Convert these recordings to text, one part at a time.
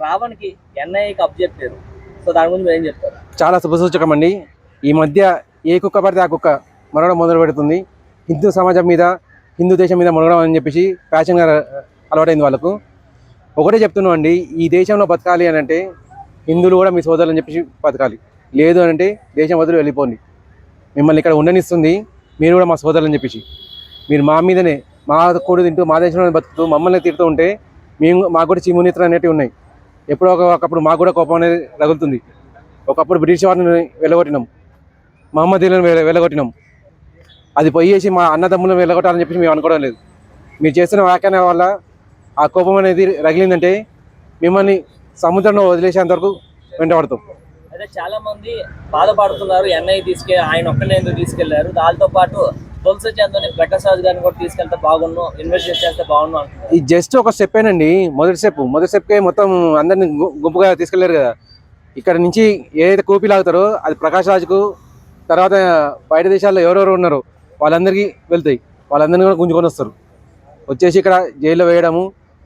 రావణ్కి ఎన్ఐఏకి up చెప్పారు. So దాని గురించి మీరు ఏం చెప్తారు? చాలా శుభసూచకం అండి. ఈ మధ్య ఏ కుక్క పడితే ఆ కుక్క మరవడం మొదలు పెడుతుంది. హిందూ సమాజం మీద, హిందూ దేశం మీద మొరగడం అని చెప్పేసి ప్యాషన్గా అలవాటైంది వాళ్ళకు. ఒకటే చెప్తున్నాం అండి, ఈ దేశంలో బతకాలి అని అంటే హిందువులు కూడా మీ సోదరులు అని చెప్పేసి బతకాలి. లేదు అని అంటే దేశం వదిలి వెళ్ళిపోండి. మిమ్మల్ని ఇక్కడ ఉండనిస్తుంది మీరు కూడా మా సోదరులు అని చెప్పేసి. మీరు మా మీదనే మా కూడు తింటూ మా దేశంలో బతుకుతూ మమ్మల్ని తిడుతూ ఉంటే మాకు కూడా చీమునిత్ర అనేటివి ఉన్నాయి. ఎప్పుడో ఒకప్పుడు మాకు కూడా కోపం అనేది రగులుతుంది. ఒకప్పుడు బ్రిటిష్ వారిని వెళ్ళగొట్టినాం, మహమ్మదీలను వెళ్ళగొట్టినాం. అది పోయేసి మా అన్నదమ్ములను వెళ్ళగొట్టాలని చెప్పేసి మేము అనుకోవడం లేదు. మీరు చేస్తున్న వ్యాఖ్యానం వల్ల ఆ కోపం అనేది రగిలిందంటే మిమ్మల్ని సముద్రంలో వదిలేసేంత వరకు వెంటబడతాం. అయితే చాలా మంది బాధపడుతున్నారు, ఆయన ఒక్కనే ఎందుకు తీసుకెళ్లారు, దాంతో పాటు తులసి చంద్రని ప్రకాష్ రాజ్ గారిని కూడా తీసుకెళ్తే బాగున్నాం, ఇన్వెస్టిగేట్ చేస్తే బాగున్నాం అంటున్నారు. ఇది జస్ట్ ఒక స్టెప్పేనండి, మొదటి స్టెప్కే మొత్తం అందరిని గుంపుగా తీసుకెళ్లారు కదా. ఇక్కడ నుంచి ఏదైతే కూపి లాగుతారో అది ప్రకాష్ రాజ్కు, తర్వాత బయట దేశాల్లో ఎవరెవరు ఉన్నారో వాళ్ళందరికీ వెళ్తాయి. వాళ్ళందరినీ కూడా గుంజుకొని వస్తారు. వచ్చేసి ఇక్కడ జైల్లో వేయడము,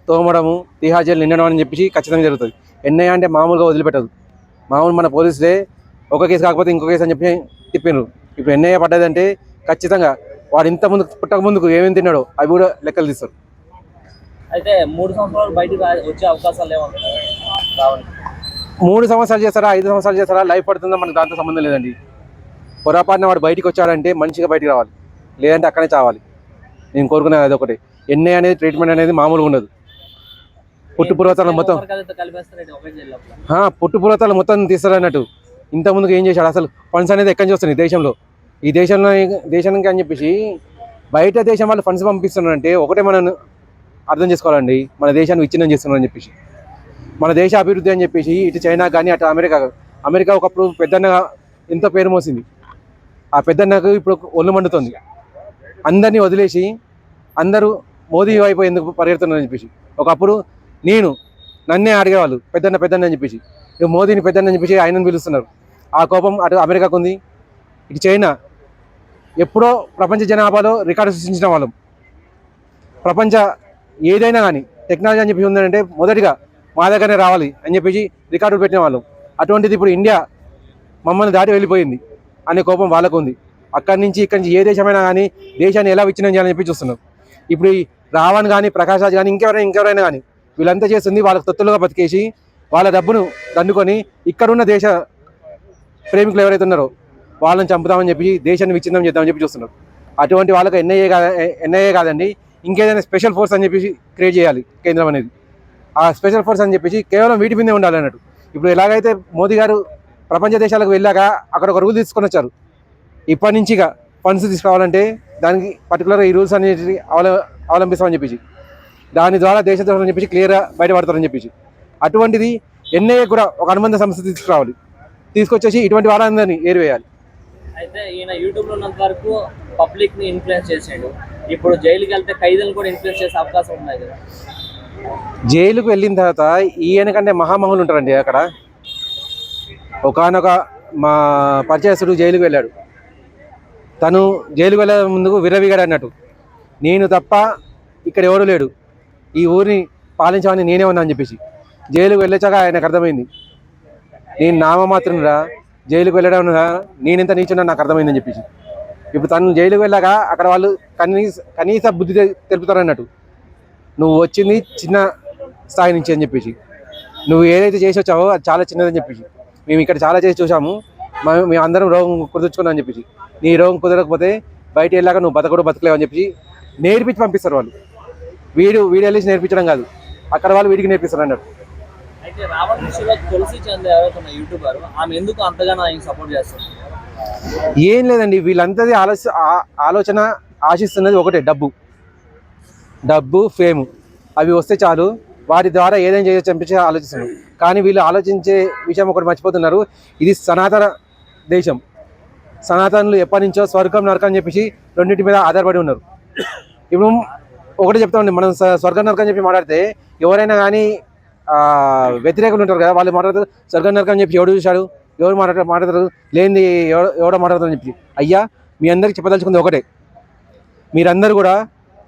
తోమడము, తిహార్ జైలు నిండడం అని చెప్పేసి ఖచ్చితంగా జరుగుతుంది. ఎన్ఐఏ అంటే మామూలుగా వదిలిపెట్టదు. మామూలు మన పోలీసులే ఒక కేసు కాకపోతే ఇంకో కేసు అని చెప్పి తిప్పినారు. ఇప్పుడు ఎన్ఐఏ పడ్డదంటే ఖచ్చితంగా వాడు ఇంత ముందు పుట్టక ముందుకు ఏమేమి తిన్నాడో అవి కూడా లెక్కలు తీస్తారు. అయితే 3 సంవత్సరాలు బయటకు వచ్చే అవకాశాలు ఏమంటారు? 3 సంవత్సరాలు చేస్తారా, 5 సంవత్సరాలు చేస్తారా, లైఫ్ పడుతుందో మనకు దాంతో సంబంధం లేదండి. పొరపాటున వాడు బయటికి వచ్చాడంటే మంచిగా బయటికి రావాలి, లేదంటే అక్కడే చావాలి. నేను కోరుకునేది అది ఒకటి. ఎన్ఐఏ అనేది ట్రీట్మెంట్ అనేది మామూలుగా ఉండదు. పుట్టుపూర్వతాలు మొత్తం తీస్తారు అన్నట్టు. ఇంతకుముందుకు ఏం చేశాడు, అసలు ఫండ్స్ అనేది ఎక్కడి నుంచి వస్తున్నాయి దేశంలో? ఈ దేశానికి అని చెప్పేసి బయట దేశం వాళ్ళు ఫండ్స్ పంపిస్తున్నారంటే ఒకటే మనం అర్థం చేసుకోవాలండి, మన దేశాన్ని విచ్ఛిన్నం చేస్తున్నారు అని చెప్పేసి. మన దేశ అభివృద్ధి అని చెప్పేసి ఇటు చైనా కానీ అటు అమెరికా ఒకప్పుడు పెద్దన్నగా ఎంతో పేరు మోసింది. ఆ పెద్దన్నకు ఇప్పుడు ఒళ్ళు మండుతుంది. అందరినీ వదిలేసి అందరూ మోదీ వైపు ఎందుకు పరిగెడుతున్నారని చెప్పేసి. ఒకప్పుడు నన్నే అడిగేవాళ్ళు పెద్దన్న అని చెప్పేసి. ఇక మోదీని పెద్దన్న అని చెప్పేసి ఆయనను పిలుస్తున్నారు. ఆ కోపం అటు అమెరికాకు ఉంది, ఇటు చైనా. ఎప్పుడో ప్రపంచ జనాభాలో రికార్డు సృష్టించిన వాళ్ళం. ప్రపంచ ఏదైనా కానీ టెక్నాలజీ అని చెప్పేసి ఉందంటే మొదటిగా మా దగ్గరనే రావాలి అని చెప్పేసి రికార్డులు పెట్టిన వాళ్ళం. అటువంటిది ఇప్పుడు ఇండియా మమ్మల్ని దాటి వెళ్ళిపోయింది అనే కోపం వాళ్ళకు ఉంది. ఇక్కడి నుంచి ఏ దేశమైనా కానీ దేశాన్ని ఎలా విచ్ఛిన్నం చేయాలని చెప్పి చూస్తున్నారు. ఇప్పుడు ఈ రావణ్ కానీ, ప్రకాష్ రాజ్ కానీ, ఇంకెవరైనా కానీ వీళ్ళంతా చేస్తుంది వాళ్ళకి తొత్తులుగా బతికేసి వాళ్ళ డబ్బును దండుకొని ఇక్కడున్న దేశ ప్రేమికులు ఎవరైతే ఉన్నారో వాళ్ళని చంపుతామని చెప్పి దేశాన్ని విచ్ఛిన్నం చేద్దామని చెప్పి చూస్తున్నారు. అటువంటి వాళ్ళకి ఎన్ఐఏ కాదండి, ఇంకేదైనా స్పెషల్ ఫోర్స్ అని చెప్పేసి క్రియేట్ చేయాలి కేంద్రం అనేది. ఆ స్పెషల్ ఫోర్స్ అని చెప్పేసి కేవలం వీటి మీదే ఉండాలి అన్నట్టు. ఇప్పుడు ఎలాగైతే మోదీ గారు ప్రపంచ దేశాలకు వెళ్ళాక అక్కడ ఒక రూల్ తీసుకొని వచ్చారు, ఇప్పటి నుంచి ఫండ్స్ తీసుకురావాలంటే దానికి పర్టికులర్గా ఈ రూల్స్ అనేవి అవలంబిస్తామని చెప్పేసి దాని ద్వారా దేశద్రోహం అని చెప్పేసి క్లియర్గా బయటపడతారని చెప్పేసి. అటువంటిది ఎన్ఐఏ కూడా ఒక అనుబంధ సంస్థ తీసుకురావాలి, తీసుకొచ్చేసి ఇటువంటి వాళ్ళందరినీ ఏరివేయాలి. అయితే ఈయన యూట్యూబ్లో ఉన్నంత వరకు పబ్లిక్ని ఇన్ఫ్లుయెన్స్ చేసాడు. ఇప్పుడు జైలుకి వెళ్తే ఖైదీలను కూడా ఇన్ఫ్లుయెన్స్ చేసే అవకాశం ఉన్నాయి కదా. జైలుకు వెళ్ళిన తర్వాత ఈయన కంటే మహామహులు ఉంటారండి అక్కడ. ఒకనొక మా పరిచయస్తుడు జైలుకు వెళ్ళాడు. తను జైలుకు వెళ్ళే ముందుకు విర్రవీగాడు అన్నట్టు, నేను తప్ప ఇక్కడ ఎవరు లేడు, ఈ ఊరిని పాలించామని నేనే ఉన్నా అని చెప్పేసి. జైలుకు వెళ్ళొచ్చాక ఆయనకు అర్థమైంది, నేను నామమాత్రంగా జైలుకు వెళ్ళడం నేనెంత నీచున్నా నాకు అర్థమైందని చెప్పేసి. ఇప్పుడు తను జైలుకు వెళ్ళాక అక్కడ వాళ్ళు కనీస బుద్ధి తెలుపుతారు అన్నట్టు, నువ్వు వచ్చింది చిన్న స్థాయి నుంచి అని చెప్పేసి, నువ్వు ఏదైతే చేసి వచ్చావో అది చాలా చిన్నదని చెప్పేసి. మేము ఇక్కడ చాలా చేసి చూసాము, మేము అందరం రోగం కుదుర్చుకున్నాం అని చెప్పేసి. నీ రోగం కుదరకపోతే బయట వెళ్ళాక నువ్వు బతకలేవు అని చెప్పి నేర్పించి పంపిస్తారు వాళ్ళు. వీడు వెళ్ళేసి నేర్పించడం కాదు, అక్కడ వాళ్ళు వీడికి నేర్పిస్తారు అన్నట్టు. అయితే రావణ్ విషయంలో తులసి చంద్ర ఎవరైతే యూట్యూబర్, ఆమె ఎందుకు అంతగానో ఆయన సపోర్ట్ చేస్తారు? ఏం లేదండి, వీళ్ళంతది ఆలోచన ఆశిస్తున్నది ఒకటే, డబ్బు ఫేమ్. అవి వస్తే చాలు, వాటి ద్వారా ఏదైనా చేయొచ్చు అనిపించి ఆలోచిస్తున్నారు. కానీ వీళ్ళు ఆలోచించే విషయం ఒకటి మర్చిపోతున్నారు, ఇది సనాతన దేశం. సనాతనులు ఎప్పటి నుంచో స్వర్గం నరకం అని చెప్పేసి రెండింటి మీద ఆధారపడి ఉన్నారు. ఇప్పుడు ఒకటి చెప్తామండి, మనం స్వర్గం నరకం అని చెప్పి మాట్లాడితే ఎవరైనా కానీ వ్యతిరేకులు ఉంటారు కదా, వాళ్ళు మాట్లాడతారు స్వర్గం నరకం అని చెప్పి ఎవడు చూశాడు, ఎవరు మాట్లాడతారు లేనిది ఎవడో మాట్లాడతారు అని చెప్పి. అయ్యా, మీ అందరికి చెప్పదలుచుకుంది ఒకటే, మీరందరూ కూడా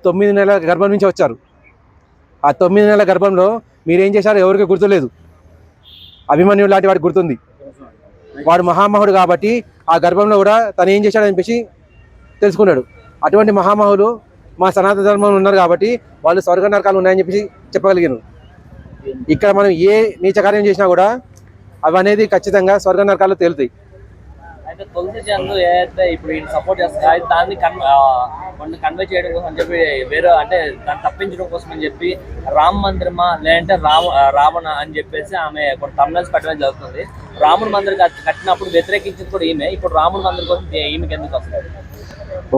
9 నెలల గర్భం నుంచి వచ్చారు. ఆ 9 నెలల గర్భంలో మీరేం చేశారో ఎవరికి గుర్తులేదు. అభిమన్యుడు లాంటి వాడికి గుర్తుంది. వాడు మహామహుడు కాబట్టి ఆ గర్భంలో కూడా తను ఏం చేశాడని చెప్పేసి తెలుసుకున్నాడు. అటువంటి మహామహులు మా సనాతన ధర్మంలో ఉన్నారు కాబట్టి వాళ్ళు స్వర్గ నరకాలు ఉన్నాయని చెప్పేసి చెప్పగలిగాను. ఇక్కడ మనం ఏ నీచ కార్యం చేసినా కూడా అవి అనేది ఖచ్చితంగా స్వర్గ నరకాల్లో తేలుతాయి. అయితే తులసి చంద్ ఏదైతే ఇప్పుడు ఈయన సపోర్ట్ చేస్తారు అయితే దాన్ని కన్వే చేయడం కోసం అని చెప్పి వేరే అంటే దాన్ని తప్పించడం కోసం అని చెప్పి రామ మందిరమా లేదంటే రావణ అని చెప్పేసి ఆమె కొన్ని తమిళస్ పెట్టడం జరుగుతుంది. రాముడి మందిరం కట్టినప్పుడు వ్యతిరేకించింది కూడా ఈమె. ఇప్పుడు రాముడి మందిరం కోసం ఈమెకి ఎందుకు వస్తుంది?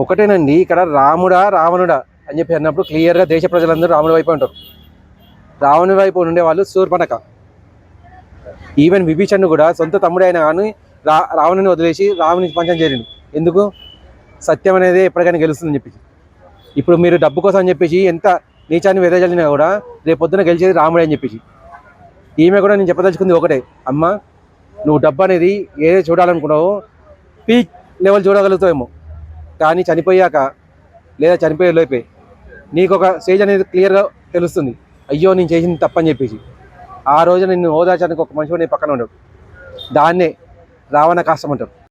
ఒకటేనండి, ఇక్కడ రాముడా రావణుడా అని చెప్పి అన్నప్పుడు క్లియర్గా దేశ ప్రజలందరూ రాముడి వైపు ఉంటారు. రావణుడి వైపు ఉండే వాళ్ళు శూర్పణఖ. ఈవెన్ విభీషణుడు కూడా సొంత తమ్ముడు అయినా కానీ రావణుని వదిలేసి రాముని పంచం చేరిండు. ఎందుకు? సత్యం అనేది ఎప్పటికైనా గెలుస్తుందని చెప్పేసి. ఇప్పుడు మీరు డబ్బు కోసం అని చెప్పేసి ఎంత నీచాన్ని వెదజల్లినా కూడా రేపు పొద్దున గెలిచేది రాముడే అని చెప్పేసి. ఈమె కూడా నేను చెప్పదలుచుకుంది ఒకటే, అమ్మ నువ్వు డబ్బు అనేది ఏదో చూడాలనుకున్నావో పీక్ లెవెల్ చూడగలుగుతావేమో, కానీ చనిపోయాక లేదా చనిపోయే లోపే నీకు ఒక స్టేజ్ అనేది క్లియర్గా తెలుస్తుంది, అయ్యో నేను చేసింది తప్పని చెప్పేసి. ఆ రోజు నిన్ను ఓదార్చడానికి ఒక మనిషి నీ పక్కన ఉండడు. దాన్నే రావణ కాష్టం అంటారు.